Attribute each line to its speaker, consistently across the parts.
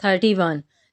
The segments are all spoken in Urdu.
Speaker 1: 31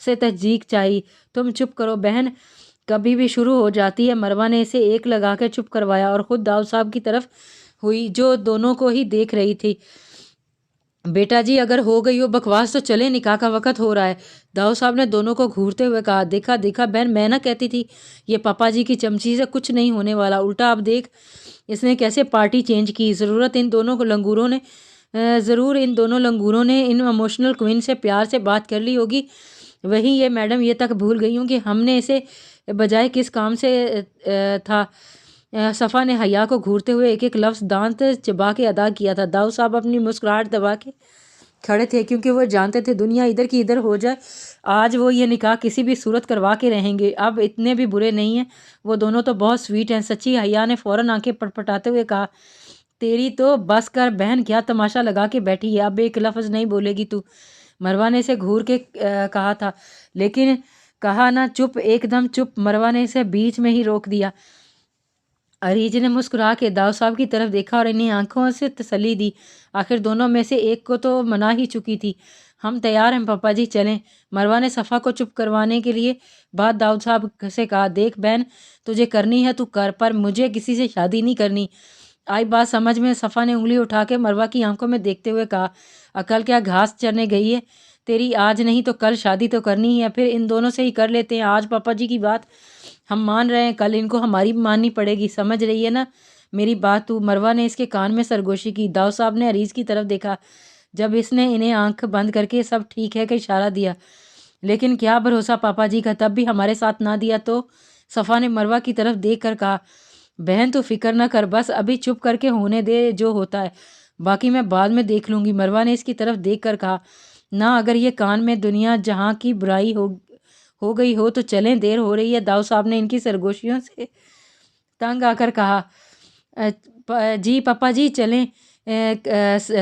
Speaker 1: سے تصدیق چاہیے۔ تم چپ کرو بہن، کبھی بھی شروع ہو جاتی ہے۔ مروہ نے اسے ایک لگا کے چپ کروایا اور خود داؤد صاحب کی طرف ہوئی جو دونوں کو ہی دیکھ رہی تھی۔ بیٹا جی اگر ہو گئی ہو بکواس تو چلے، نکاح کا وقت ہو رہا ہے۔ داؤد صاحب نے دونوں کو گھورتے ہوئے کہا۔ دیکھا دیکھا بہن، میں نہ کہتی تھی یہ پاپا جی کی چمچی سے کچھ نہیں ہونے والا، الٹا اب دیکھ اس نے کیسے پارٹی چینج کی۔ ضرور ان دونوں لنگوروں نے ان ایموشنل کوئن سے پیار سے بات کر لی ہوگی۔ وہی یہ میڈم یہ تک بھول گئی ہوں کہ ہم نے اسے بجائے کس کام سے تھا۔ صفا نے حیا کو گھورتے ہوئے ایک ایک لفظ دانت چبا کے ادا کیا تھا۔ داؤد صاحب اپنی مسکراہٹ دبا کے کھڑے تھے کیونکہ وہ جانتے تھے دنیا ادھر کی ادھر ہو جائے آج وہ یہ نکاح کسی بھی صورت کروا کے رہیں گے۔ اب اتنے بھی برے نہیں ہیں، وہ دونوں تو بہت سویٹ ہیں سچی۔ حیا نے فوراً آنکھیں پٹپٹاتے ہوئے کہا۔ تیری تو بس کر بہن، کیا تماشا لگا کے بیٹھی ہے، اب ایک لفظ نہیں بولے گی تو۔ مروہ نے اسے گھور کے کہا تھا، لیکن کہا نہ چپ، ایک دم چپ۔ مروہ نے اسے بیچ میں ہی روک دیا۔ عریض نے مسکرا کے داؤد صاحب کی طرف دیکھا اور انہیں آنکھوں سے تسلی دی۔ آخر دونوں میں سے ایک کو تو منا ہی چکی تھی۔ ہم تیار ہیں پاپا جی، چلیں۔ مروہ نے صفا کو چپ کروانے کے لیے بعد داؤد صاحب سے کہا۔ دیکھ بہن، تجھے کرنی ہے تو کر، پر مجھے کسی سے شادی نہیں کرنی۔ آئی بات سمجھ میں؟ صفا نے انگلی اٹھا کے مروہ کی آنکھوں میں دیکھتے ہوئے کہا۔ عقل کیا گھاس چرنے گئی ہے تیری؟ آج نہیں تو کل شادی تو کرنی ہی ہے، پھر ان دونوں سے ہی کر لیتے ہیں۔ آج پاپا جی کی بات ہم مان رہے ہیں، کل ان کو ہماری ماننی پڑے گی، سمجھ رہی ہے نا میری بات تو؟ مروہ نے اس کے کان میں سرگوشی کی۔ داؤد صاحب نے عریض کی طرف دیکھا جب اس نے انہیں آنکھ بند کر کے سب ٹھیک ہے کا اشارہ دیا۔ لیکن کیا بھروسہ پاپا جی کا، تب بھی ہمارے ساتھ نہ دیا تو؟ صفا نے مروہ کی طرف دیکھ کر کہا۔ بہن تو فکر نہ کر، بس ابھی چپ کر کے ہونے دے جو ہوتا ہے، باقی میں بعد میں دیکھ لوں گی۔ مروہ نے اس کی طرف دیکھ کر کہا۔ نہ اگر یہ کان میں دنیا جہاں کی برائی ہو گئی ہو تو چلیں، دیر ہو رہی ہے۔ داؤد صاحب نے ان کی سرگوشیوں سے تنگ آ کر کہا۔ جی پاپا جی چلیں۔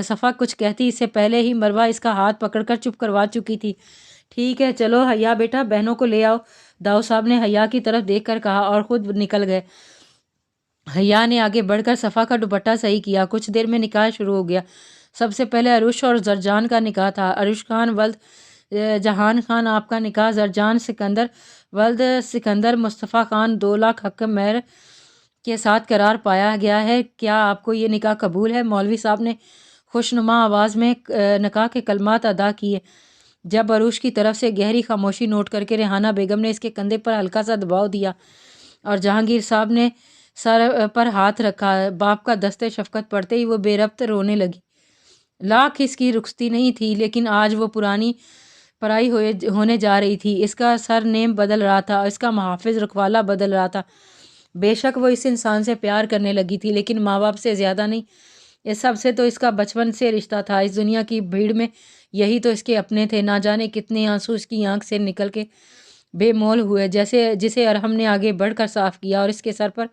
Speaker 1: صفا کچھ کہتی اس سے پہلے ہی مروہ اس کا ہاتھ پکڑ کر چپ کروا چکی تھی۔ ٹھیک ہے چلو حیا بیٹا، بہنوں کو لے آؤ، داؤد صاحب نے حیا کی طرف دیکھ کر کہا اور خود نکل گئے۔ حیا نے آگے بڑھ کر صفا کا دوپٹہ صحیح کیا۔ کچھ دیر میں نکاح شروع ہو گیا۔ سب سے پہلے عروش اور زرجان کا نکاح تھا۔ عروش خان ولد جہان خان، آپ کا نکاح زرجان سکندر ولد سکندر مصطفیٰ خان 2 لاکھ حق مہر کے ساتھ قرار پایا گیا ہے۔ کیا آپ کو یہ نکاح قبول ہے؟ مولوی صاحب نے خوشنما آواز میں نکاح کے کلمات ادا کیے۔ جب عروش کی طرف سے گہری خاموشی نوٹ کر کے ریحانہ بیگم نے اس کے کندھے پر ہلکا سا دباؤ دیا اور جہانگیر صاحب نے سر پر ہاتھ رکھا۔ باپ کا دستِ شفقت پڑتے ہی وہ بے ربط رونے لگی۔ لاکھ اس کی رخصتی نہیں تھی، لیکن آج وہ پرائی ہونے جا رہی تھی۔ اس کا سر نیم بدل رہا تھا، اس کا محافظ رکھوالا بدل رہا تھا۔ بے شک وہ اس انسان سے پیار کرنے لگی تھی، لیکن ماں باپ سے زیادہ نہیں۔ اس سب سے تو اس کا بچپن سے رشتہ تھا۔ اس دنیا کی بھیڑ میں یہی تو اس کے اپنے تھے۔ نہ جانے کتنے آنسو اس کی آنکھ سے نکل کے بے مول ہوئے، جسے ارحم نے آگے بڑھ کر صاف کیا اور اس کے سر پر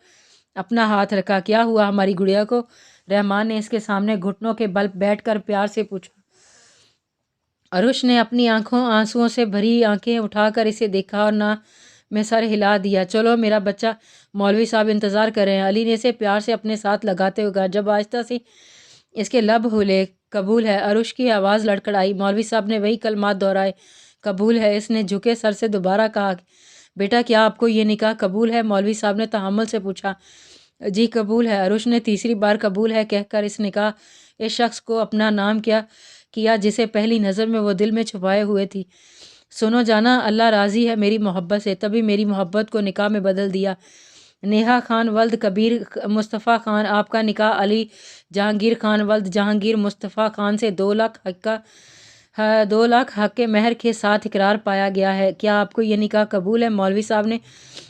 Speaker 1: اپنا ہاتھ رکھا۔ کیا ہوا ہماری گڑیا کو؟ رحمان نے اس کے سامنے گھٹنوں کے بل بیٹھ کر پیار سے پوچھا۔ عروش نے اپنی آنسوؤں سے بھری آنکھیں اٹھا کر اسے دیکھا اور نہ میں سر ہلا دیا۔ چلو میرا بچہ، مولوی صاحب انتظار کر رہے ہیں۔ علی نے اسے پیار سے اپنے ساتھ لگاتے ہوئے کہا۔ جب آہستہ سے اس کے لب ہلے، قبول ہے، عروش کی آواز لڑکھڑائی۔ مولوی صاحب نے وہی کلمات دہرائے، قبول ہے۔ اس نے جھکے سر سے دوبارہ کہا۔ بیٹا کیا آپ کو یہ نکاح قبول ہے؟ مولوی صاحب نے تحمل سے پوچھا۔ جی قبول ہے۔ عروش نے تیسری بار قبول ہے کہہ کر اس شخص کو اپنا نام کیا جسے پہلی نظر میں وہ دل میں چھپائے ہوئے تھی۔ سنو جانا، اللہ راضی ہے میری محبت سے، تبھی میری محبت کو نکاح میں بدل دیا۔ نیہا خان ولد کبیر مصطفیٰ خان، آپ کا نکاح علی جہانگیر خان ولد جہانگیر مصطفیٰ خان سے 2 لاکھ حق مہر کے ساتھ اقرار پایا گیا ہے۔ کیا آپ کو یہ نکاح قبول ہے؟ مولوی صاحب نے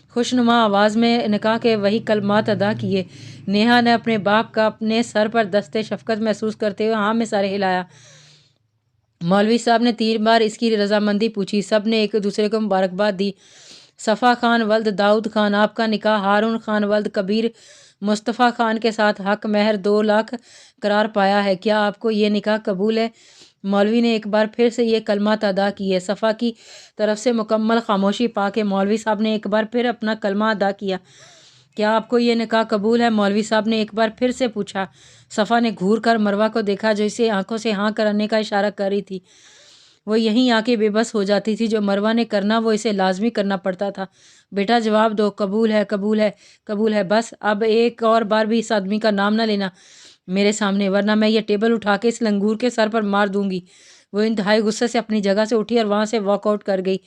Speaker 1: خوشنما آواز میں نکاح کے وہی کلمات ادا کیے۔ نیہا نے اپنے باپ کا اپنے سر پر دستِ شفقت محسوس کرتے ہوئے ہاں میں سر ہلایا۔ مولوی صاحب نے 3 بار اس کی رضامندی پوچھی۔ سب نے ایک دوسرے کو مبارکباد دی۔ صفا خان ولد داؤد خان، آپ کا نکاح ہارون خان ولد کبیر مصطفیٰ خان کے ساتھ حق مہر 2 لاکھ قرار پایا ہے۔ کیا آپ کو یہ نکاح قبول ہے؟ مولوی نے ایک بار پھر سے یہ کلمات ادا کیے۔ صفا کی طرف سے مکمل خاموشی پا کے مولوی صاحب نے ایک بار پھر اپنا کلمہ ادا کیا۔ کیا آپ کو یہ نکاح قبول ہے؟ مولوی صاحب نے ایک بار پھر سے پوچھا۔ صفا نے گھور کر مروہ کو دیکھا جو اسے آنکھوں سے ہاں کرنے کا اشارہ کر رہی تھی۔ وہ یہیں آ کے بے بس ہو جاتی تھی۔ جو مروہ نے کرنا وہ اسے لازمی کرنا پڑتا تھا۔ بیٹا جواب دو، قبول ہے، قبول ہے، قبول ہے، بس اب ایک اور بار بھی اس آدمی کا نام نہ لینا میرے سامنے، ورنہ میں یہ ٹیبل اٹھا کے اس لنگور کے سر پر مار دوں گی۔ وہ انتہائی غصے سے اپنی جگہ سے اٹھی اور وہاں سے واک آؤٹ کر گئی۔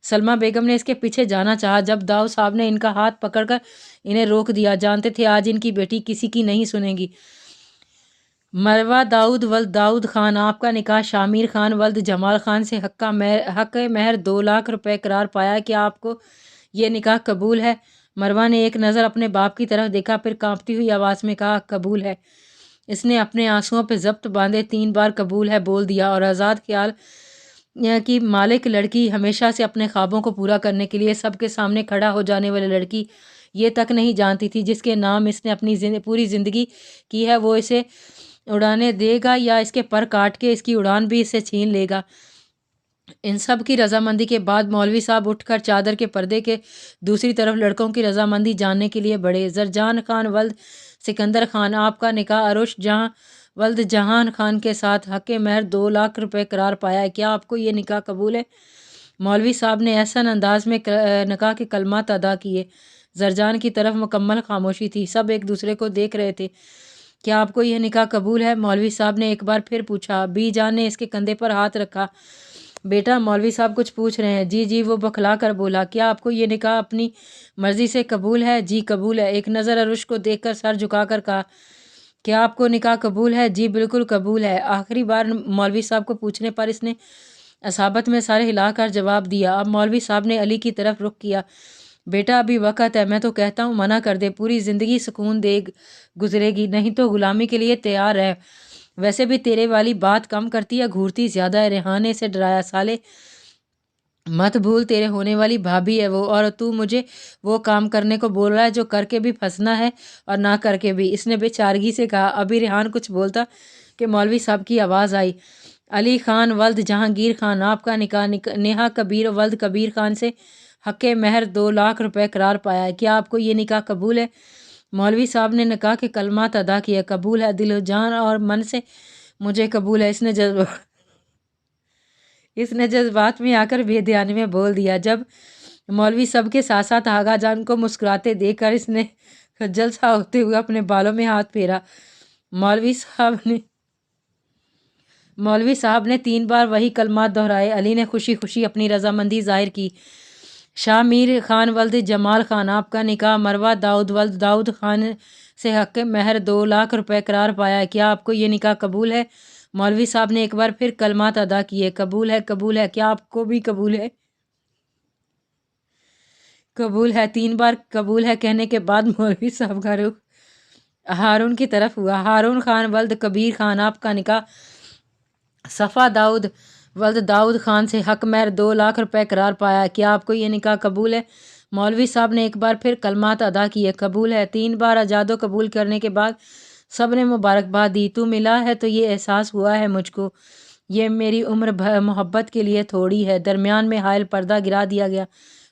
Speaker 1: سلمہ بیگم نے اس کے پیچھے جانا چاہا، جب داؤ صاحب نے ان کا ہاتھ پکڑ کر انہیں روک دیا۔ جانتے تھے آج ان کی بیٹی کسی کی نہیں سنے گی۔ مروہ داؤد ولد داؤد خان، آپ کا نکاح شامیر خان ولد جمال خان سے حق مہر 2 لاکھ روپے قرار پایا، کیا آپ کو یہ نکاح قبول ہے؟ مروہ نے ایک نظر اپنے باپ کی طرف دیکھا، پھر کانپتی ہوئی آواز میں کہا، قبول ہے۔ اس نے اپنے آنسوؤں پہ ضبط باندھے 3 بار قبول ہے بول دیا، اور آزاد خیال کی مالک لڑکی، ہمیشہ سے اپنے خوابوں کو پورا کرنے کے لیے سب کے سامنے کھڑا ہو جانے والی لڑکی، یہ تک نہیں جانتی تھی جس کے نام اس نے اپنی پوری زندگی کی ہے وہ اسے اڑانے دے گا یا اس کے پر کاٹ کے اس کی اڑان بھی اس سے چھین لے گا۔ ان سب کی رضامندی کے بعد مولوی صاحب اٹھ کر چادر کے پردے کے دوسری طرف لڑکوں کی رضامندی جاننے کے لیے بڑھے۔ زرجان خان ولد سکندر خان، آپ کا نکاح عروش جہاں ولد جہان خان کے ساتھ حق مہر 2 لاکھ روپے قرار پایا ہے، کیا آپ کو یہ نکاح قبول ہے؟ مولوی صاحب نے احسن انداز میں نکاح کے کلمات ادا کیے۔ زرجان کی طرف مکمل خاموشی تھی، سب ایک دوسرے کو دیکھ رہے تھے۔ کیا آپ کو یہ نکاح قبول ہے؟ مولوی صاحب نے ایک بار پھر پوچھا۔ بی جان نے اس کے کندھے پر ہاتھ رکھا۔ بیٹا، مولوی صاحب کچھ پوچھ رہے ہیں۔ جی جی، وہ بکھلا کر بولا۔ کیا آپ کو یہ نکاح اپنی مرضی سے قبول ہے؟ جی قبول ہے۔ ایک نظر عروش کو دیکھ کر سر جھکا کر کہا، کیا آپ کو نکاح قبول ہے؟ جی بالکل قبول ہے۔ آخری بار مولوی صاحب کو پوچھنے پر اس نے اصابت میں سر ہلا کر جواب دیا۔ اب مولوی صاحب نے علی کی طرف رخ کیا۔ بیٹا ابھی وقت ہے، میں تو کہتا ہوں منع کر دے، پوری زندگی سکون دے گزرے گی، نہیں تو غلامی کے لیے تیار ہے۔ ویسے بھی تیرے والی بات کم کرتی ہے، گھورتی زیادہ ہے۔ ریحان نے اسے ڈرایا، سالے مت بھول تیرے ہونے والی بھابھی ہے وہ، اور تو مجھے وہ کام کرنے کو بول رہا ہے جو کر کے بھی پھنسنا ہے اور نہ کر کے بھی۔ اس نے بے چارگی سے کہا۔ ابھی ریحان کچھ بولتا کہ مولوی صاحب کی آواز آئی، علی خان ولد جہانگیر خان، آپ کا نکاح نیہا کبیر ولد کبیر خان سے حق مہر 2 لاکھ روپے قرار پایا ہے، کیا آپ کو یہ نکاح قبول ہے؟ مولوی صاحب نے نکاح کے کلمات ادا کیے۔ قبول ہے، دل و جان اور من سے مجھے قبول ہے۔ اس نے جذبات میں آ کر بے دھیانی میں بول دیا۔ جب مولوی صاحب کے ساتھ ساتھ آغا جان کو مسکراتے دیکھ کر اس نے خجل سا ہوتے ہوئے اپنے بالوں میں ہاتھ پھیرا۔ مولوی صاحب نے 3 بار وہی کلمات دہرائے۔ علی نے خوشی خوشی اپنی رضامندی ظاہر کی۔ شاہ میر خان ولد جمال خان، آپ کا نکاح مروہ داؤد ولد داؤد خان سے حق مہر 2 لاکھ روپے قرار پایا ہے، کیا آپ کو یہ نکاح قبول ہے؟ مولوی صاحب نے ایک بار پھر کلمات ادا کیے۔ قبول ہے، قبول ہے، کیا آپ کو بھی قبول ہے؟ قبول ہے۔ 3 بار قبول ہے کہنے کے بعد مولوی صاحب کا رخ ہارون کی طرف ہوا۔ ہارون خان ولد کبیر خان، آپ کا نکاح صفا داؤد ولد داؤد خان سے حق مہر 2 لاکھ روپے قرار پایا ہے، کیا آپ کو یہ نکاح قبول ہے؟ مولوی صاحب نے ایک بار پھر کلمات ادا کیے۔ قبول ہے۔ 3 بار اجاد و قبول کرنے کے بعد سب نے مبارکباد دی۔ تو ملا ہے تو یہ احساس ہوا ہے مجھ کو، یہ میری عمر محبت کے لیے تھوڑی ہے۔ درمیان میں حائل پردہ گرا دیا گیا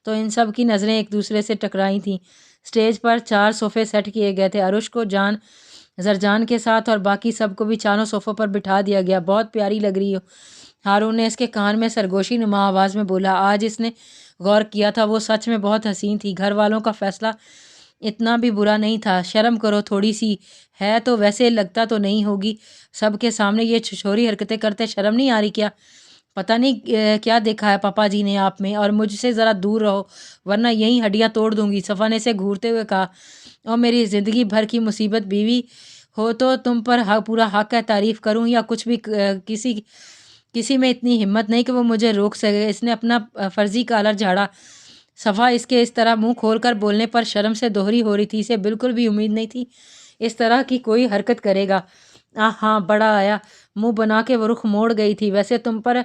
Speaker 1: تو ان سب کی نظریں ایک دوسرے سے ٹکرائی تھیں۔ سٹیج پر 4 صوفے سیٹ کیے گئے تھے، عروش کو زرجان کے ساتھ اور باقی سب کو بھی چاروں صوفوں پر بٹھا دیا گیا۔ بہت پیاری لگ رہی ہو، ہارون نے اس کے کان میں سرگوشی نما آواز میں بولا۔ آج اس نے غور کیا تھا وہ سچ میں بہت حسین تھی۔ گھر والوں کا فیصلہ اتنا بھی برا نہیں تھا۔ شرم کرو تھوڑی سی، ہے تو ویسے لگتا تو نہیں ہوگی، سب کے سامنے یہ چھچوری حرکتیں کرتے شرم نہیں آ رہی کیا؟ پتہ نہیں کیا دیکھا ہے پاپا جی نے آپ میں، اور مجھ سے ذرا دور رہو ورنہ یہیں ہڈیاں توڑ دوں گی۔ صفا نے اسے گھورتے ہوئے کہا، اور میری زندگی بھر کی مصیبت بیوی ہو تو تم پر پورا حق ہے تعریف کروں یا کچھ بھی، کسی میں اتنی ہمت نہیں کہ وہ مجھے روک سکے۔ اس نے اپنا فرضی کالر جھاڑا۔ صفا اس کے اس طرح منہ کھول کر بولنے پر شرم سے دوہری ہو رہی تھی، اسے بالکل بھی امید نہیں تھی اس طرح کی کوئی حرکت کرے گا۔ ہاں بڑا آیا، منہ بنا کے وہ رخ موڑ گئی تھی۔ ویسے تم پر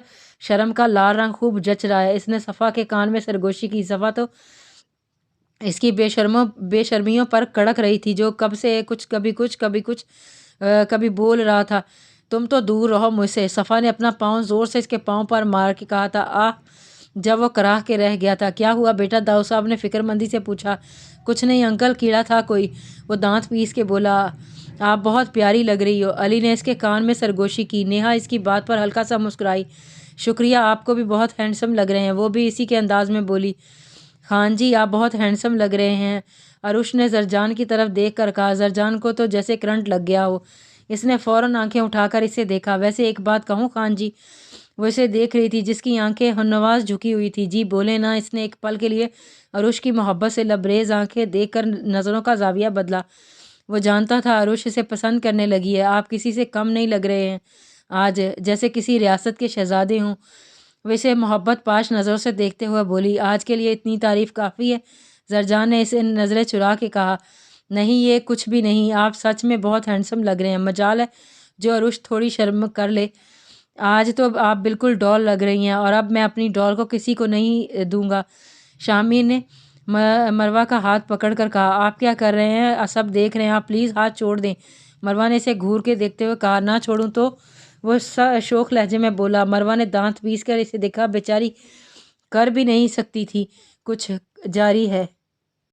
Speaker 1: شرم کا لال رنگ خوب جچ رہا ہے۔ اس نے صفا کے کان میں سرگوشی کی۔ صفا تو اس کی بے شرمیوں پر کڑک رہی تھی، جو کب سے کبھی بول رہا تھا، تم تو دور رہو مجھ سے۔ صفا نے اپنا پاؤں زور سے اس کے پاؤں پر مار کے کہا تھا، جب وہ کراہ کے رہ گیا تھا۔ کیا ہوا بیٹا؟ داؤ صاحب نے فکر مندی سے پوچھا۔ کچھ نہیں انکل، کیڑا تھا کوئی، وہ دانت پیس کے بولا۔ آپ بہت پیاری لگ رہی ہو، علی نے اس کے کان میں سرگوشی کی۔ نیہا اس کی بات پر ہلکا سا مسکرائی۔ شکریہ، آپ کو بھی بہت ہینڈسم لگ رہے ہیں۔ وہ بھی اسی کے انداز میں بولی۔ خان جی آپ بہت ہینڈسم لگ رہے ہیں، عروش نے زرجان کی طرف دیکھ کر کہا۔ زرجان کو تو جیسے کرنٹ لگ گیا ہو، اس نے فوراً آنکھیں اٹھا کر اسے دیکھا۔ ویسے ایک بات کہوں خان جی؟ وہ اسے دیکھ رہی تھی جس کی آنکھیں ہمنواز جھکی ہوئی تھی۔ جی بولے نا۔ اس نے ایک پل کے لیے عروش کی محبت سے لبریز آنکھیں دیکھ کر نظروں کا زاویہ بدلا۔ وہ جانتا تھا عروش اسے پسند کرنے لگی ہے۔ آپ کسی سے کم نہیں لگ رہے ہیں آج، جیسے کسی ریاست کے شہزادے ہوں۔ وہ اسے محبت پاش نظروں سے دیکھتے ہوئے بولی، آج کے لیے اتنی تعریف کافی ہے؟ زرجان نے اسے نظریں چرا کے کہا، نہیں یہ کچھ بھی نہیں، آپ سچ میں بہت ہینڈسم لگ رہے ہیں۔ مجال ہے جو عروش تھوڑی شرم کر لے۔ آج تو آپ بالکل ڈال لگ رہی ہیں، اور اب میں اپنی ڈال کو کسی کو نہیں دوں گا۔ شامیر نے مروہ کا ہاتھ پکڑ کر کہا، آپ کیا کر رہے ہیں؟ سب دیکھ رہے ہیں، آپ پلیز ہاتھ چھوڑ دیں۔ مروہ نے اسے گھور کے دیکھتے ہوئے کہا، نہ چھوڑوں تو؟ وہ شوخ لہجے میں بولا۔ مروہ نے دانت پیس کر اسے دیکھا، بیچاری کر بھی نہیں سکتی تھی، کچھ جاری ہے۔